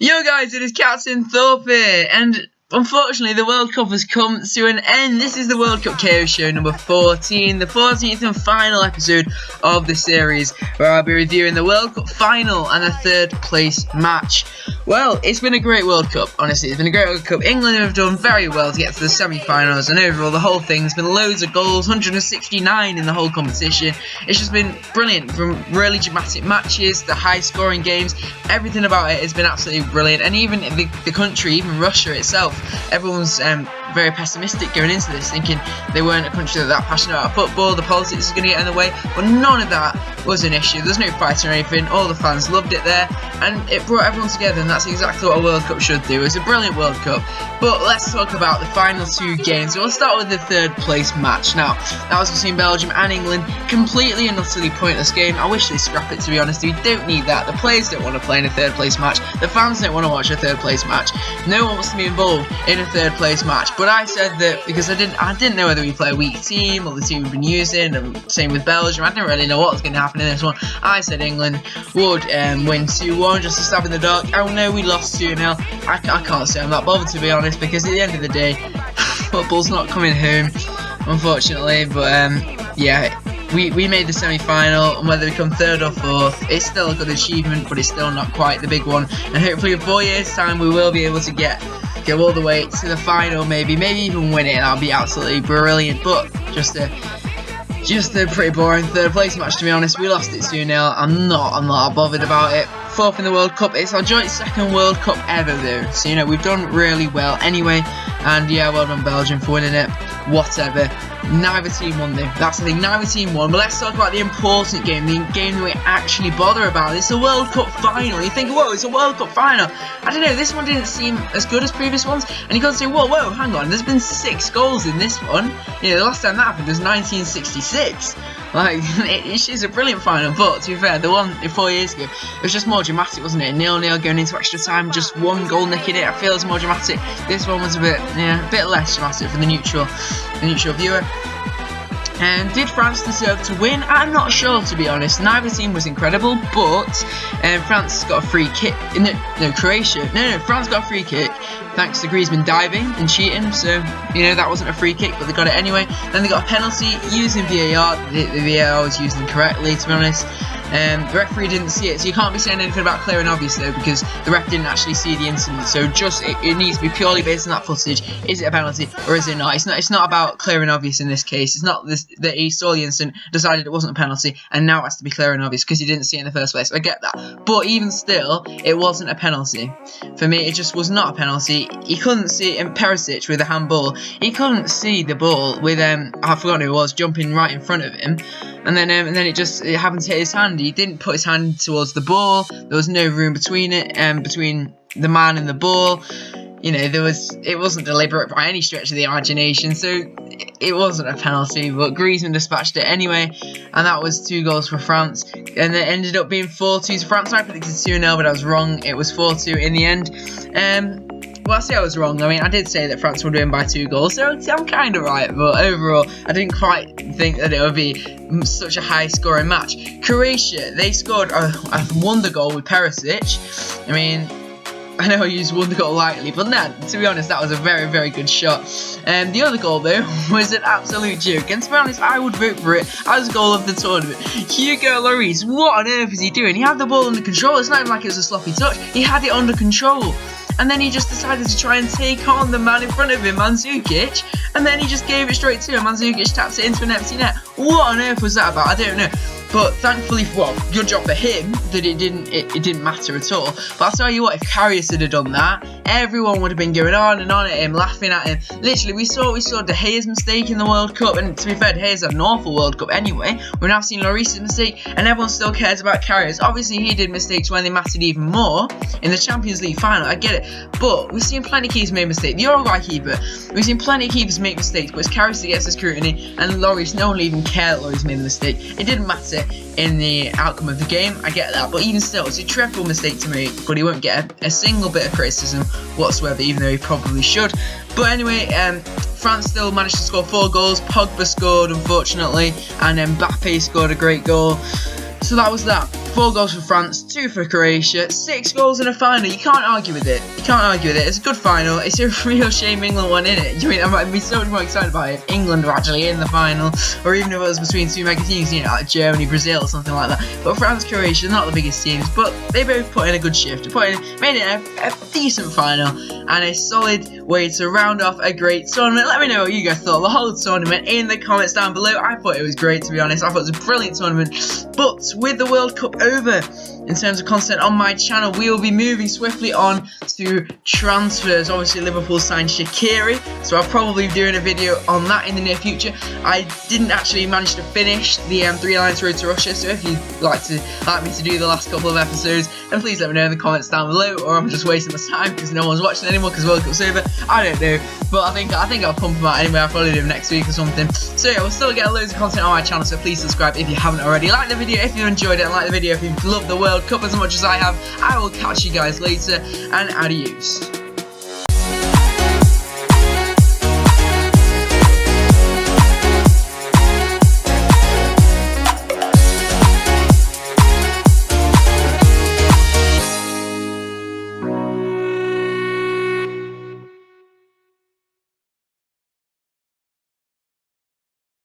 Yo guys, it is Captain Thorpe here, and unfortunately the World Cup has come to an end. This is the World Cup KO show number 14, the 14th and final episode of the series, where I'll be reviewing the World Cup final and the third place match. Well, it's been a great World Cup, honestly. It's been a great World Cup. England have done very well to get to the semi-finals, and overall the whole thing's been loads of goals, 169 in the whole competition. It's just been brilliant, from really dramatic matches, the high-scoring games. Everything about it has been absolutely brilliant, and even the country, even Russia itself, everyone's very pessimistic going into this, thinking they weren't a country that passionate about football, the politics is going to get in the way, but none of that was an issue. There's no fighting or anything. All the fans loved it there, and it brought everyone together, and that's exactly what a World Cup should do. It's a brilliant World Cup. But let's talk about the final two games. We'll start with the third place match. Now, that was between Belgium and England. Completely and utterly pointless game. I wish they scrap it, to be honest. We don't need that. The players don't want to play in a third place match. The fans don't want to watch a third place match. No one wants to be involved in a third place match. But I said that because I didn't know whether we play a weak team or the team we've been using, and same with Belgium. I didn't really know what was going to happen in this one. I said England would win 2-1, just a stab in the dark. Oh no, we lost 2-0. I can't say I'm that bothered, to be honest, because at the end of the day, football's not coming home, unfortunately. But yeah, we made the semi-final, and whether we come third or fourth, it's still a good achievement, but it's still not quite the big one. And hopefully in 4 years' time, we will be able to go all the way to the final, maybe even win it, and that'll be absolutely brilliant. But just a pretty boring third place match, to be honest. We lost it 2-0. I'm not bothered about it. Fourth in the World Cup. It's our joint second World Cup ever, though. So, you know, we've done really well anyway. And yeah, well done Belgium for winning it. Whatever. Neither team won, though. That's the thing. Neither team won. But let's talk about the important game. The game that we actually bother about. It's a World Cup final. You think, whoa, it's a World Cup final. I don't know. This one didn't seem as good as previous ones. And you can't say, whoa, hang on. There's been 6 goals in this one. You know, the last time that happened was 1966. Like, it's a brilliant final, but to be fair, the one 4 years ago, it was just more dramatic, wasn't it? 0-0 going into extra time, just one goal nicking it. I feel it's more dramatic. This one was a bit less dramatic for the neutral viewer. And did France deserve to win? I'm not sure, to be honest. Neither team was incredible, but France got a free kick. No, Croatia. No, France got a free kick thanks to Griezmann diving and cheating. So, you know, that wasn't a free kick, but they got it anyway. Then they got a penalty using VAR. The VAR was used incorrectly, to be honest. The referee didn't see it, so you can't be saying anything about clear and obvious, though, because the ref didn't actually see the incident. So it needs to be purely based on that footage. Is it a penalty or is it not? It's not about clear and obvious in this case. It's not that he saw the incident, decided it wasn't a penalty, and now it has to be clear and obvious because he didn't see it in the first place. I get that, but even still, it wasn't a penalty. For me, it just was not a penalty. He couldn't see Perisic with a handball. He couldn't see the ball with I forgot who it was jumping right in front of him. And then it happened to hit his hand. He didn't put his hand towards the ball. There was no room between it, between the man and the ball. You know, it wasn't deliberate by any stretch of the imagination. So it wasn't a penalty, but Griezmann dispatched it anyway, and that was 2 goals for France. And it ended up being 4-2 to France. I predicted 2-0, but I was wrong. It was 4-2 in the end. Well, I say I was wrong. I mean, I did say that France would win by 2 goals, so I'm kind of right. But overall, I didn't quite think that it would be such a high-scoring match. Croatia, they scored a wonder goal with Perisic. I mean, I know I used wonder goal lightly, but no, to be honest, that was a very, very good shot. The other goal, though, was an absolute joke. And to be honest, I would vote for it as goal of the tournament. Hugo Lloris, what on earth is he doing? He had the ball under control. It's not even like it was a sloppy touch. He had it under control. And then he just decided to try and take on the man in front of him, Mandzukic, and then he just gave it straight to him. Mandzukic tapped it into an empty net. What on earth was that about? I don't know. But thankfully, well, good job for him that it didn't matter at all. But I'll tell you what, if Karius had done that, everyone would have been going on and on at him, laughing at him. Literally, we saw De Gea's mistake in the World Cup, and to be fair, De Gea's had an awful World Cup anyway. We're now seeing Lloris's mistake, and everyone still cares about Karius. Obviously, he did mistakes when they mattered even more in the Champions League final. I get it, but we've seen plenty of keepers make mistakes. The Uruguay keeper, we've seen plenty of keepers make mistakes, but it's Karius that gets the scrutiny, and Lloris, no one will even care that Lloris made the mistake. It didn't matter in the outcome of the game, I get that, but even still, it's a dreadful mistake to make, but he won't get a single bit of criticism whatsoever, even though he probably should. But anyway, France still managed to score 4 goals. Pogba scored, unfortunately, and Mbappe scored a great goal. So that was that. 4 goals for France, 2 for Croatia, 6 goals in a final. You can't argue with it. You can't argue with it. It's a good final. It's a real shame England won in it. I mean, I'd be so much more excited about it if England were actually in the final, or even if it was between 2 mega teams, you know, like Germany, Brazil, or something like that. But France, Croatia, not the biggest teams, but they both put in a good shift. Made it a decent final and a solid way to round off a great tournament. Let me know what you guys thought of the whole tournament in the comments down below. I thought it was great, to be honest. I thought it was a brilliant tournament. But with the World Cup over, in terms of content on my channel, we will be moving swiftly on to transfers. Obviously, Liverpool signed Shaqiri, so I'll probably be doing a video on that in the near future. I didn't actually manage to finish the 3 Alliance Road to Russia, so if you'd like me to do the last couple of episodes, then please let me know in the comments down below, or I'm just wasting my time because no one's watching anymore because World Cup's over. I don't know, but I think I'll pump them out anyway. I'll probably do them next week or something. So yeah, we'll still get loads of content on my channel, so please subscribe if you haven't already. Like the video if you enjoyed it, and like the video if you've loved the World Cup as much as I have. I will catch you guys later, and adios.